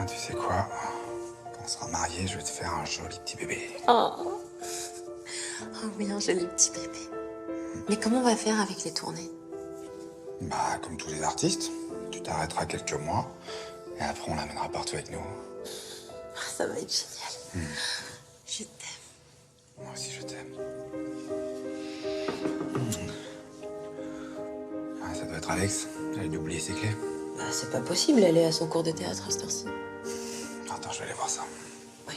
Ah, tu sais quoi? Quand on sera mariés, je vais te faire un joli petit bébé. Oh, oh oui, un joli petit bébé. Mais comment on va faire avec les tournées? Bah, comme tous les artistes, tu t'arrêteras quelques mois, et après on l'amènera partout avec nous. Ah, ça va être génial. Je t'aime. Moi aussi, je t'aime. Ah, ça doit être Alex. Elle a dû oublier ses clés. Bah, c'est pas possible, elle est à son cours de théâtre à cette heure-ci. Attends, je vais aller voir ça. Oui.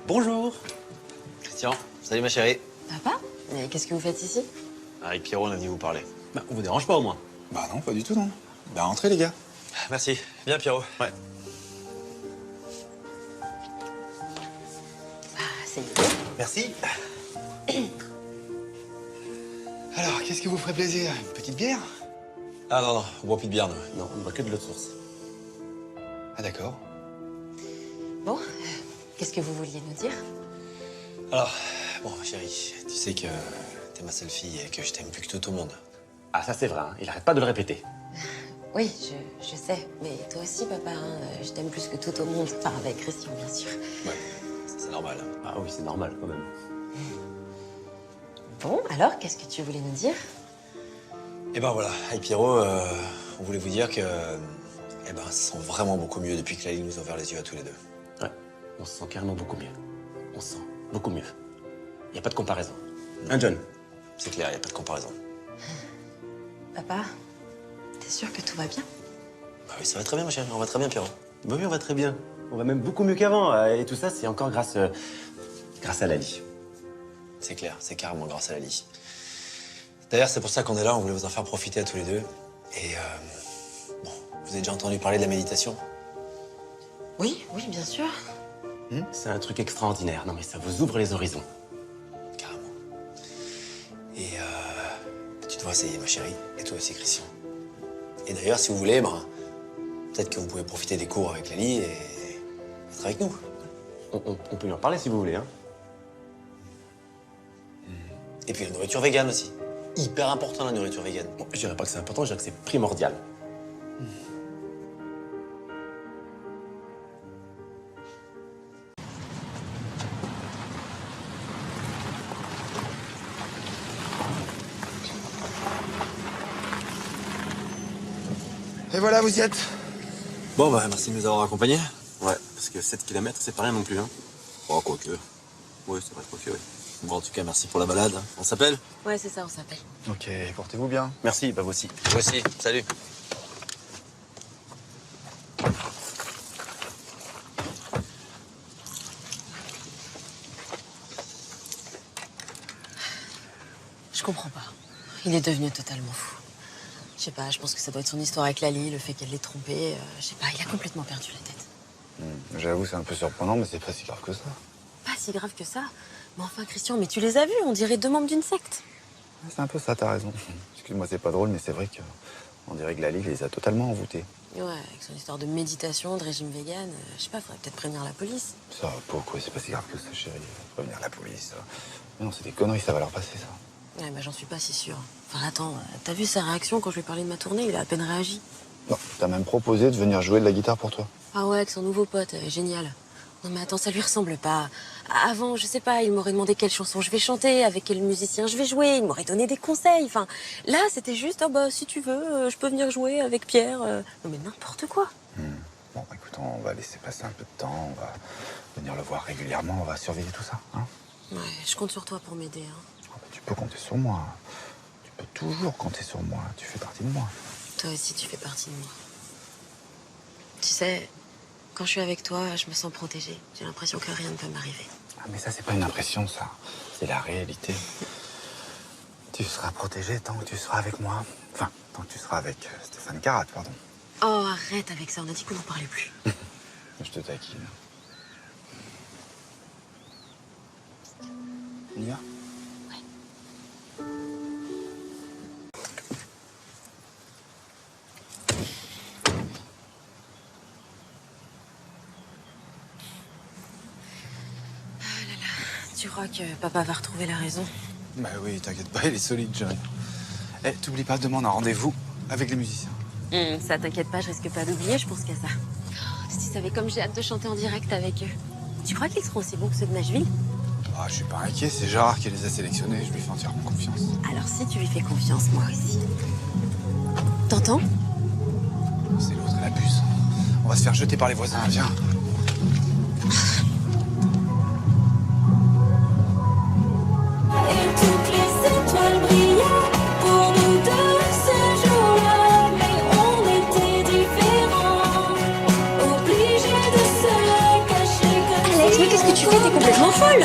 Bonjour. Christian, salut ma chérie. Papa? Mais qu'est-ce que vous faites ici? Avec Pierrot, on est venu vous parler. Bah, on vous dérange pas au moins? Bah non, pas du tout, non. Bah rentrez, les gars. Merci. Viens Pierrot. Ouais. Bah, c'est l'idée. Merci. Alors, qu'est-ce qui vous ferait plaisir? Une petite bière? Ah non, non, on boit plus de bière, nous. Non, on boit que de l'eau de source. Ah d'accord. Bon, qu'est-ce que vous vouliez nous dire? Alors, bon chérie, tu sais que t'es ma seule fille et que je t'aime plus que tout au monde. Ah, ça c'est vrai, hein. Il arrête pas de le répéter. Oui, je sais. Mais toi aussi, papa, hein, je t'aime plus que tout au monde. Enfin, avec Christian, bien sûr. Ouais, ça, c'est normal. Ah oui, c'est normal quand même. Bon, alors, qu'est-ce que tu voulais nous dire? Et ben voilà, avec Pierrot, on voulait vous dire que... Eh ben, ça sent vraiment beaucoup mieux depuis que Lali nous a ouvert les yeux à tous les deux. Ouais, on se sent carrément beaucoup mieux. On se sent beaucoup mieux. Y a pas de comparaison. Hein, John? C'est clair, y a pas de comparaison. Papa, t'es sûr que tout va bien? Bah oui, ça va très bien ma chérie, on va très bien Pierrot. Bah oui, on va très bien. On va même beaucoup mieux qu'avant. Et tout ça, c'est encore grâce à Lali. C'est clair, c'est carrément grâce à Lali. D'ailleurs, c'est pour ça qu'on est là, on voulait vous en faire profiter à tous les deux. Et bon, vous avez déjà entendu parler de la méditation? Oui, oui, bien sûr. C'est un truc extraordinaire. Non mais ça vous ouvre les horizons. Carrément. Et tu devrais essayer, ma chérie. Et toi aussi, Christian. Et d'ailleurs, si vous voulez, ben, peut-être que vous pouvez profiter des cours avec Lali et être avec nous. On peut lui en parler si vous voulez, hein. Et puis la nourriture végane aussi. Hyper important, la nourriture végane. Bon, je dirais pas que c'est important, je dirais que c'est primordial. Et voilà, vous y êtes. Bon, bah, merci de nous avoir accompagnés. Ouais, parce que 7 km, c'est pas rien non plus, hein. Oh, quoique. Oui, c'est vrai, quoique, oui. Bon, en tout cas, merci pour la balade. On s'appelle? Ouais, c'est ça, on s'appelle. Ok, portez-vous bien. Merci, bah vous aussi. Toi aussi. Salut. Je comprends pas. Il est devenu totalement fou. Je sais pas, je pense que ça doit être son histoire avec Lali, le fait qu'elle l'ait trompé. Je sais pas, il a complètement perdu la tête. J'avoue, c'est un peu surprenant, mais c'est pas si grave que ça. Pas si grave que ça. Mais enfin, Christian, mais tu les as vus, on dirait deux membres d'une secte. C'est un peu ça, t'as raison. Excuse-moi, c'est pas drôle, mais c'est vrai que on dirait que Lali les a totalement envoûtés. Ouais, avec son histoire de méditation, de régime vegan, je sais pas, faudrait peut-être prévenir la police. Ça, pourquoi? C'est pas si grave que ça, chérie. Prévenir la police. Mais non, c'est des conneries, ça va leur passer, ça. Ouais, bah j'en suis pas si sûre. Enfin, attends, t'as vu sa réaction quand je lui ai parlé de ma tournée? Il a à peine réagi. Non, t'as même proposé de venir jouer de la guitare pour toi. Ah ouais, avec son nouveau pote, génial. Non mais attends, ça lui ressemble pas. Avant, je sais pas, il m'aurait demandé quelle chanson je vais chanter, avec quel musicien je vais jouer, il m'aurait donné des conseils. Enfin, là, c'était juste, ah bah si tu veux, je peux venir jouer avec Pierre. Non mais n'importe quoi. Bon, écoute, on va laisser passer un peu de temps, on va venir le voir régulièrement, on va surveiller tout ça, hein. Ouais, je compte sur toi pour m'aider. Hein. Ah bah, tu peux compter sur moi. Tu peux toujours compter sur moi. Tu fais partie de moi. Toi aussi, tu fais partie de moi. Tu sais, quand je suis avec toi, je me sens protégée. J'ai l'impression que rien ne peut m'arriver. Ah, mais ça, c'est pas une impression, ça. C'est la réalité. Tu seras protégé tant que tu seras avec moi. Enfin, tant que tu seras avec Stéphane Carat, pardon. Oh, arrête avec ça, on a dit qu'on n'en parlait plus. Je te taquine. On y va? crois que papa va retrouver la raison? Bah oui, t'inquiète pas, il est solide, Jerry. Eh, t'oublies pas, demain on a rendez-vous avec les musiciens. Ça t'inquiète pas, je risque pas d'oublier, je pense qu'à ça. Si tu savais comme j'ai hâte de chanter en direct avec eux. Tu crois qu'ils seront aussi bons que ceux de Nashville? Ah, je suis pas inquiet, c'est Gérard qui les a sélectionnés, je lui fais entièrement confiance. Alors si tu lui fais confiance, moi aussi. T'entends? C'est l'autre, elle abuse. On va se faire jeter par les voisins, viens. Et toutes les étoiles brillaient pour nous deux ce jour-là. Mais on était différents, obligés de se cacher comme Alex, mais qu'est-ce que tu fais? T'es complètement folle!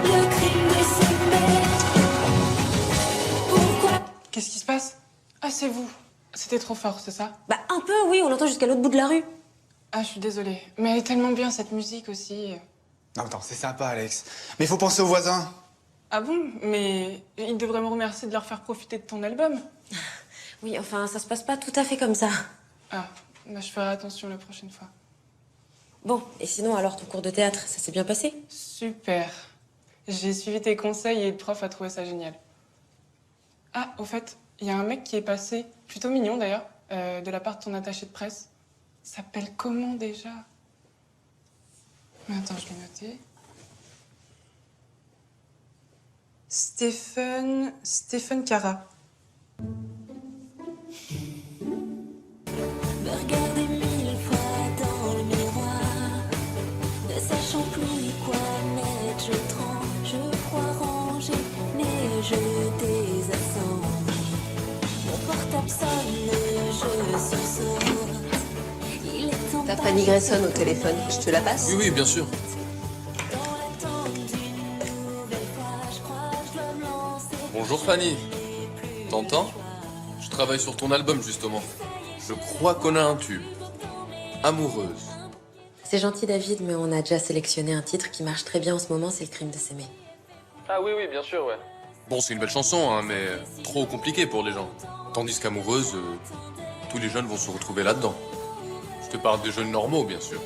le crime de s'aimer. Pourquoi Qu'est-ce qui se passe? Ah, c'est vous. C'était trop fort, c'est ça? Bah un peu, oui, on l'entend jusqu'à l'autre bout de la rue. Ah, je suis désolée. Mais elle est tellement bien, cette musique aussi. Non, attends, c'est sympa, Alex. Mais il faut penser aux voisins. Ah bon? Mais ils devraient me remercier de leur faire profiter de ton album. Oui, enfin, ça se passe pas tout à fait comme ça. Ah, bah, je ferai attention la prochaine fois. Bon, et sinon, alors, ton cours de théâtre, ça s'est bien passé? Super. J'ai suivi tes conseils et le prof a trouvé ça génial. Ah, au fait, il y a un mec qui est passé, plutôt mignon d'ailleurs, de la part de ton attaché de presse. Il s'appelle comment déjà? Mais attends, je vais noter. Stephen Cara. me regarder 1000 fois dans le miroir, ne sachant plus quoi mettre, je tremble, je crois ranger, mais je désassemble. Mon portable sonne, je sursaute. Il est temps T'as Fanny Grayson au téléphone, je te la passe? Oui, bien sûr. dans l'attente d'une nouvelle fois, je crois que je dois me lancer. Bonjour Fanny. T'entends? Je travaille sur ton album justement. Je crois qu'on a un tube. Amoureuse. C'est gentil, David, mais on a déjà sélectionné un titre qui marche très bien en ce moment, c'est Le crime de s'aimer. Ah oui, bien sûr, ouais. Bon, c'est une belle chanson, hein, mais trop compliqué pour les gens. Tandis qu'Amoureuse, tous les jeunes vont se retrouver là-dedans. Je te parle des jeunes normaux, bien sûr.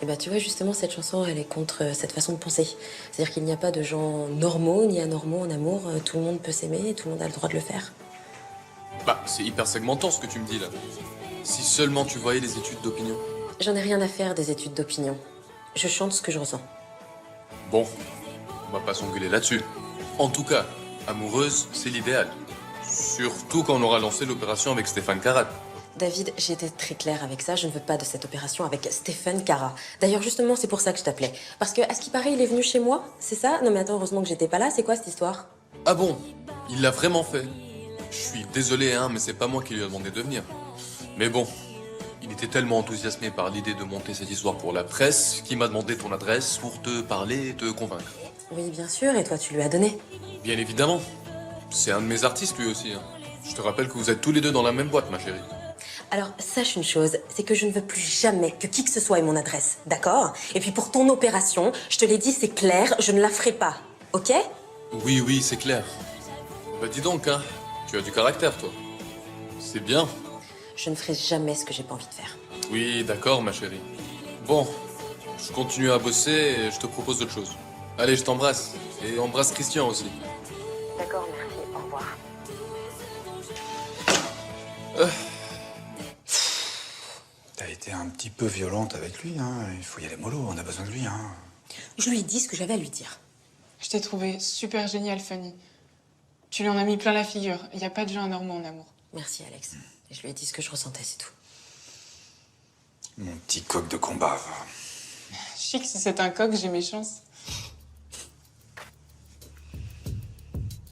Et bah, tu vois, justement, cette chanson, elle est contre cette façon de penser. C'est-à-dire qu'il n'y a pas de gens normaux ni anormaux en amour. Tout le monde peut s'aimer et tout le monde a le droit de le faire. Bah, c'est hyper segmentant ce que tu me dis là. Si seulement tu voyais les études d'opinion. J'en ai rien à faire des études d'opinion. Je chante ce que je ressens. Bon, on va pas s'engueuler là-dessus. En tout cas, Amoureuse, c'est l'idéal. Surtout quand on aura lancé l'opération avec Stéphane Carat. David, j'ai été très claire avec ça. Je ne veux pas de cette opération avec Stephen Cara. D'ailleurs, justement, c'est pour ça que je t'appelais. Parce que, à ce qui paraît, il est venu chez moi, c'est ça? Non mais attends, heureusement que j'étais pas là. C'est quoi cette histoire? Ah bon? Il l'a vraiment fait. Je suis désolé, hein, mais c'est pas moi qui lui ai demandé de venir. Mais bon, il était tellement enthousiasmé par l'idée de monter cette histoire pour la presse qu'il m'a demandé ton adresse pour te parler et te convaincre. Oui, bien sûr. Et toi, tu lui as donné? Bien évidemment. C'est un de mes artistes lui aussi. Hein. Je te rappelle que vous êtes tous les deux dans la même boîte, ma chérie. Alors, sache une chose, c'est que je ne veux plus jamais que qui que ce soit ait mon adresse, d'accord? Et puis pour ton opération, je te l'ai dit, c'est clair, je ne la ferai pas, ok? Oui, c'est clair. Bah dis donc, hein, tu as du caractère, toi. C'est bien. Je ne ferai jamais ce que j'ai pas envie de faire. Oui, d'accord, ma chérie. Bon, je continue à bosser et je te propose autre chose. Allez, je t'embrasse. Et embrasse Christian aussi. D'accord, merci, au revoir. T'as été un petit peu violente avec lui, hein. Il faut y aller mollo, on a besoin de lui, hein. Je lui ai dit ce que j'avais à lui dire. Je t'ai trouvé super génial, Fanny. Tu lui en as mis plein la figure. Il n'y a pas de gens anormaux en amour. Merci, Alex. Et je lui ai dit ce que je ressentais, c'est tout. Mon petit coq de combat, va. Chic, si c'est un coq, j'ai mes chances.